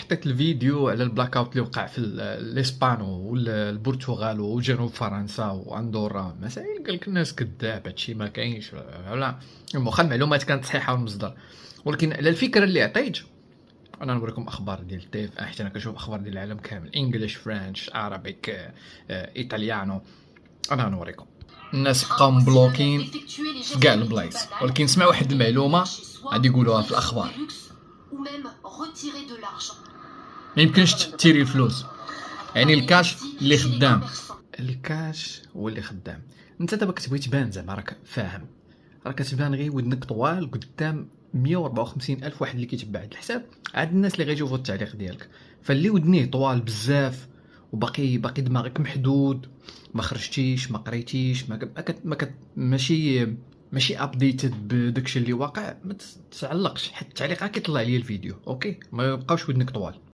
حطيت الفيديو على البلاك اوت اللي وقع في الاسبان والبرتغال وجنوب فرنسا واندورا مسائل، قال لك الناس كذاب هادشي ما كاينش ولا واخا المعلومات كانت صحيحه والمصدر، ولكن على الفكره اللي عطيت انا نوريكم اخبار ديال التيف. حيت انا كنشوف اخبار ديال العالم كامل، انجليش، فرنش، عربيك، ايطاليانو. انا نوريكم الناس بقاو مبلوكين في كاع البلايص، ولكن سمع واحد المعلومه غادي يقولوها في الاخبار: ما يمكنش تيري الفلوس، يعني الكاش اللي خدام، الكاش هو اللي خدام. انت دابا كتبغي تبان زعما راك فاهم، راك كتبان غير ودنك طوال قدام 154 الف واحد اللي كيتبع هاد الحساب، عاد الناس اللي غيشوفوا التعليق ديالك. فاللي ودنيه طوال بزاف وباقي دماغك محدود، ما خرجتيش، ما قريتيش، ماشي ابديتد بداكشي اللي واقع، ما تتعلقش، حتى التعليق كيطلع ليا الفيديو. اوكي، ما يبقاوش ودنك طوال.